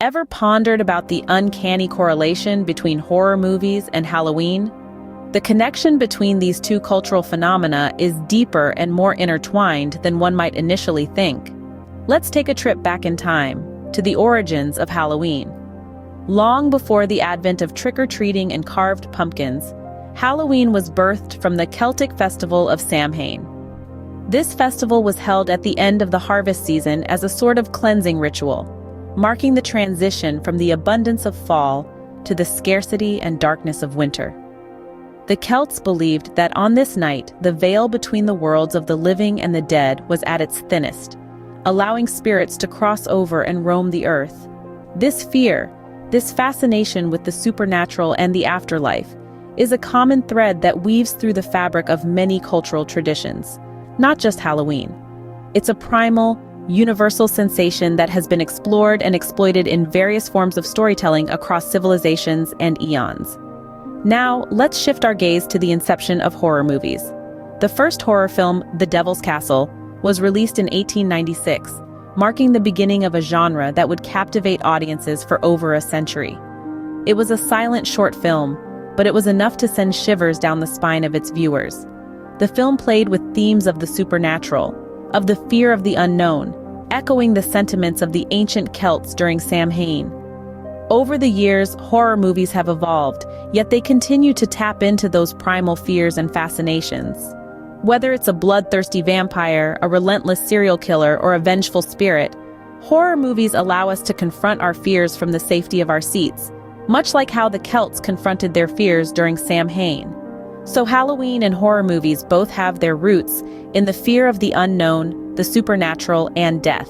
Ever pondered about the uncanny correlation between horror movies and Halloween? The connection between these two cultural phenomena is deeper and more intertwined than one might initially think. Let's take a trip back in time to the origins of Halloween. Long before the advent of trick-or-treating and carved pumpkins, Halloween was birthed from the Celtic festival of Samhain. This festival was held at the end of the harvest season as a sort of cleansing ritual, marking the transition from the abundance of fall to the scarcity and darkness of winter. The Celts believed that on this night, the veil between the worlds of the living and the dead was at its thinnest, allowing spirits to cross over and roam the earth. This fear, this fascination with the supernatural and the afterlife, is a common thread that weaves through the fabric of many cultural traditions, not just Halloween. It's a primal, universal sensation that has been explored and exploited in various forms of storytelling across civilizations and eons. Now, let's shift our gaze to the inception of horror movies. The first horror film, The Devil's Castle, was released in 1896, marking the beginning of a genre that would captivate audiences for over a century. It was a silent short film, but it was enough to send shivers down the spine of its viewers. The film played with themes of the supernatural, of the fear of the unknown, echoing the sentiments of the ancient Celts during Samhain. Over the years, horror movies have evolved, yet they continue to tap into those primal fears and fascinations. Whether it's a bloodthirsty vampire, a relentless serial killer, or a vengeful spirit, horror movies allow us to confront our fears from the safety of our seats, much like how the Celts confronted their fears during Samhain. So Halloween and horror movies both have their roots in the fear of the unknown, the supernatural, and death.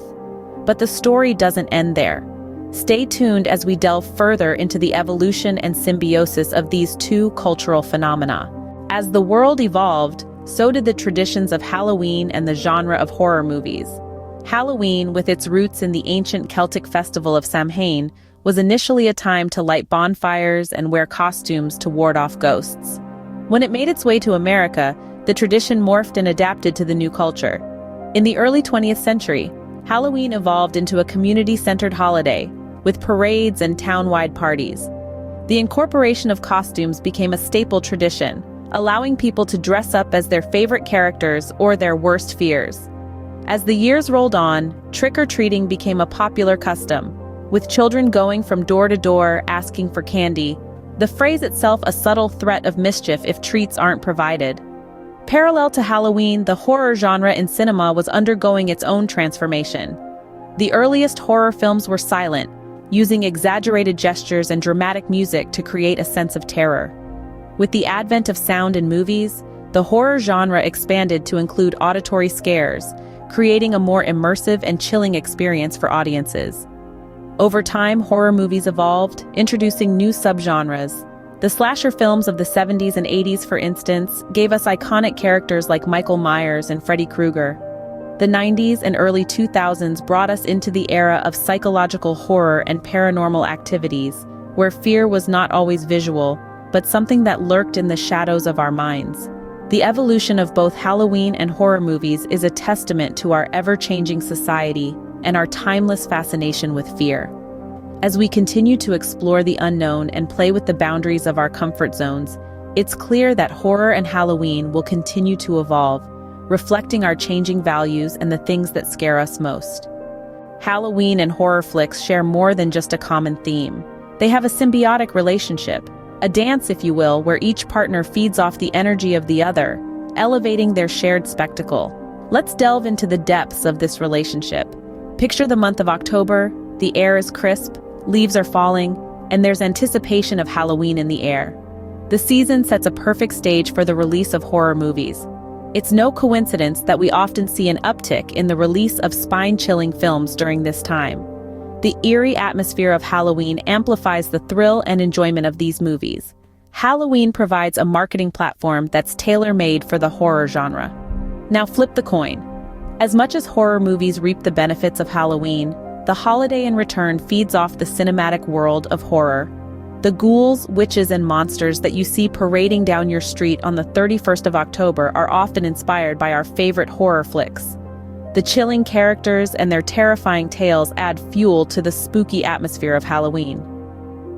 But the story doesn't end there. Stay tuned as we delve further into the evolution and symbiosis of these two cultural phenomena. As the world evolved, so did the traditions of Halloween and the genre of horror movies. Halloween, with its roots in the ancient Celtic festival of Samhain, was initially a time to light bonfires and wear costumes to ward off ghosts. When it made its way to America, the tradition morphed and adapted to the new culture. In the early 20th century, Halloween evolved into a community-centered holiday, with parades and town-wide parties. The incorporation of costumes became a staple tradition, allowing people to dress up as their favorite characters or their worst fears. As the years rolled on, trick-or-treating became a popular custom, with children going from door to door asking for candy, the phrase itself a subtle threat of mischief if treats aren't provided. Parallel to Halloween, the horror genre in cinema was undergoing its own transformation. The earliest horror films were silent, using exaggerated gestures and dramatic music to create a sense of terror. With the advent of sound in movies, the horror genre expanded to include auditory scares, creating a more immersive and chilling experience for audiences. Over time, horror movies evolved, introducing new subgenres. The slasher films of the 70s and 80s, for instance, gave us iconic characters like Michael Myers and Freddy Krueger. The 90s and early 2000s brought us into the era of psychological horror and paranormal activities, where fear was not always visual, but something that lurked in the shadows of our minds. The evolution of both Halloween and horror movies is a testament to our ever-changing society and our timeless fascination with fear. As we continue to explore the unknown and play with the boundaries of our comfort zones, it's clear that horror and Halloween will continue to evolve, reflecting our changing values and the things that scare us most. Halloween and horror flicks share more than just a common theme. They have a symbiotic relationship, a dance, if you will, where each partner feeds off the energy of the other, elevating their shared spectacle. Let's delve into the depths of this relationship. Picture the month of October, the air is crisp, leaves are falling, and there's anticipation of Halloween in the air. The season sets a perfect stage for the release of horror movies. It's no coincidence that we often see an uptick in the release of spine-chilling films during this time. The eerie atmosphere of Halloween amplifies the thrill and enjoyment of these movies. Halloween provides a marketing platform that's tailor-made for the horror genre. Now flip the coin. As much as horror movies reap the benefits of Halloween, the holiday in return feeds off the cinematic world of horror. The ghouls, witches, and monsters that you see parading down your street on the 31st of October are often inspired by our favorite horror flicks. The chilling characters and their terrifying tales add fuel to the spooky atmosphere of Halloween.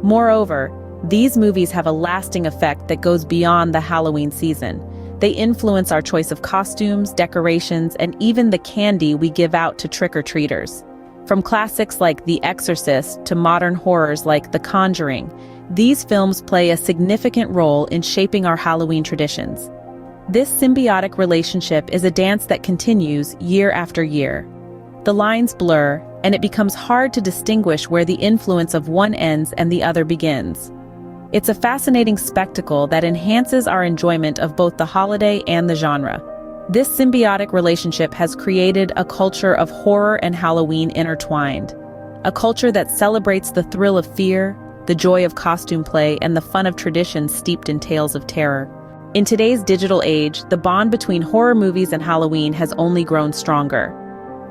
Moreover, these movies have a lasting effect that goes beyond the Halloween season. They influence our choice of costumes, decorations, and even the candy we give out to trick-or-treaters. From classics like The Exorcist to modern horrors like The Conjuring, these films play a significant role in shaping our Halloween traditions. This symbiotic relationship is a dance that continues year after year. The lines blur, and it becomes hard to distinguish where the influence of one ends and the other begins. It's a fascinating spectacle that enhances our enjoyment of both the holiday and the genre. This symbiotic relationship has created a culture of horror and Halloween intertwined. A culture that celebrates the thrill of fear, the joy of costume play, and the fun of tradition steeped in tales of terror. In today's digital age, the bond between horror movies and Halloween has only grown stronger.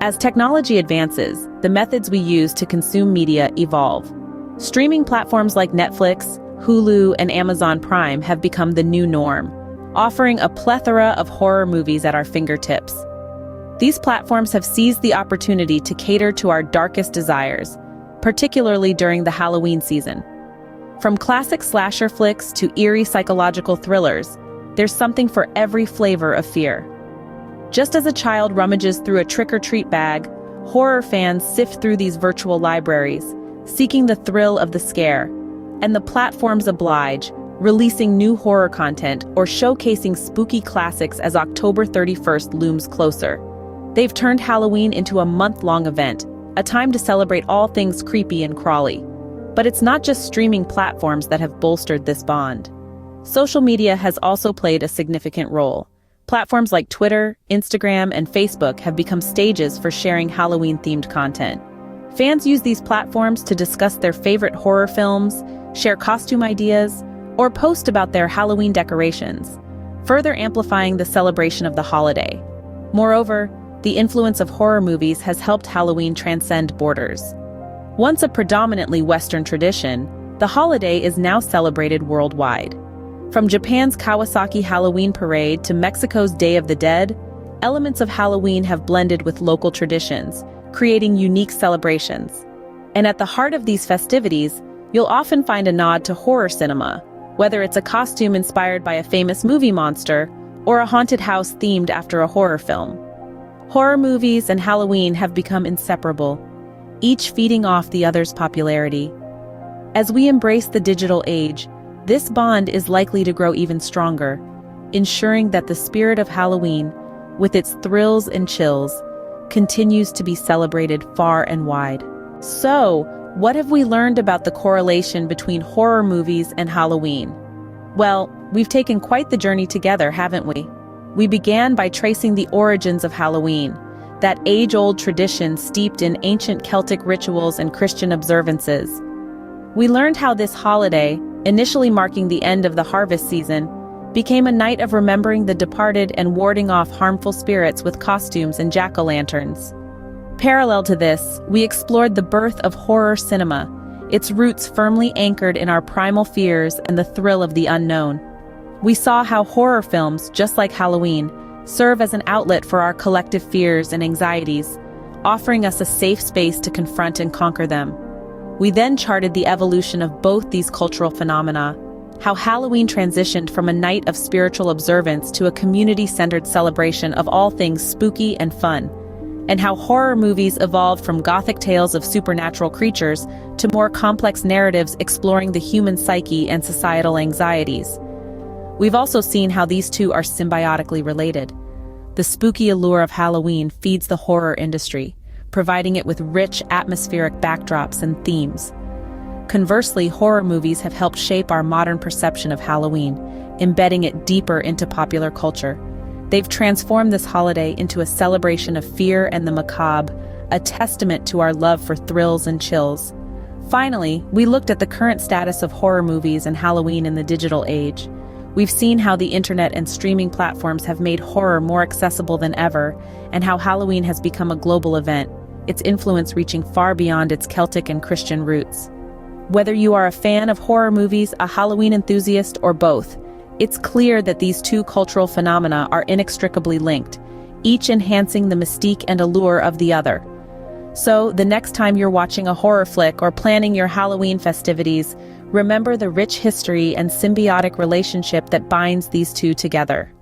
As technology advances, the methods we use to consume media evolve. Streaming platforms like Netflix, Hulu, and Amazon Prime have become the new norm, offering a plethora of horror movies at our fingertips. These platforms have seized the opportunity to cater to our darkest desires, particularly during the Halloween season. From classic slasher flicks to eerie psychological thrillers, there's something for every flavor of fear. Just as a child rummages through a trick-or-treat bag, horror fans sift through these virtual libraries, seeking the thrill of the scare. And the platforms oblige, releasing new horror content or showcasing spooky classics as October 31st looms closer. They've turned Halloween into a month-long event, a time to celebrate all things creepy and crawly. But it's not just streaming platforms that have bolstered this bond. Social media has also played a significant role. Platforms like Twitter, Instagram, and Facebook have become stages for sharing Halloween-themed content. Fans use these platforms to discuss their favorite horror films, share costume ideas, or post about their Halloween decorations, further amplifying the celebration of the holiday. Moreover, the influence of horror movies has helped Halloween transcend borders. Once a predominantly Western tradition, the holiday is now celebrated worldwide. From Japan's Kawasaki Halloween Parade to Mexico's Day of the Dead, elements of Halloween have blended with local traditions, creating unique celebrations. And at the heart of these festivities, you'll often find a nod to horror cinema, whether it's a costume inspired by a famous movie monster or a haunted house themed after a horror film. Horror movies and Halloween have become inseparable, each feeding off the other's popularity. As we embrace the digital age, this bond is likely to grow even stronger, ensuring that the spirit of Halloween, with its thrills and chills, continues to be celebrated far and wide. So, what have we learned about the correlation between horror movies and Halloween? Well, we've taken quite the journey together, haven't we? We began by tracing the origins of Halloween, that age-old tradition steeped in ancient Celtic rituals and Christian observances. We learned how this holiday, initially marking the end of the harvest season, became a night of remembering the departed and warding off harmful spirits with costumes and jack-o'-lanterns. Parallel to this, we explored the birth of horror cinema, its roots firmly anchored in our primal fears and the thrill of the unknown. We saw how horror films, just like Halloween, serve as an outlet for our collective fears and anxieties, offering us a safe space to confront and conquer them. We then charted the evolution of both these cultural phenomena, how Halloween transitioned from a night of spiritual observance to a community-centered celebration of all things spooky and fun, and how horror movies evolved from gothic tales of supernatural creatures to more complex narratives exploring the human psyche and societal anxieties. We've also seen how these two are symbiotically related. The spooky allure of Halloween feeds the horror industry, providing it with rich, atmospheric backdrops and themes. Conversely, horror movies have helped shape our modern perception of Halloween, embedding it deeper into popular culture. They've transformed this holiday into a celebration of fear and the macabre, a testament to our love for thrills and chills. Finally, we looked at the current status of horror movies and Halloween in the digital age. We've seen how the internet and streaming platforms have made horror more accessible than ever, and how Halloween has become a global event, its influence reaching far beyond its Celtic and Christian roots. Whether you are a fan of horror movies, a Halloween enthusiast, or both, it's clear that these two cultural phenomena are inextricably linked, each enhancing the mystique and allure of the other. So, the next time you're watching a horror flick or planning your Halloween festivities, remember the rich history and symbiotic relationship that binds these two together.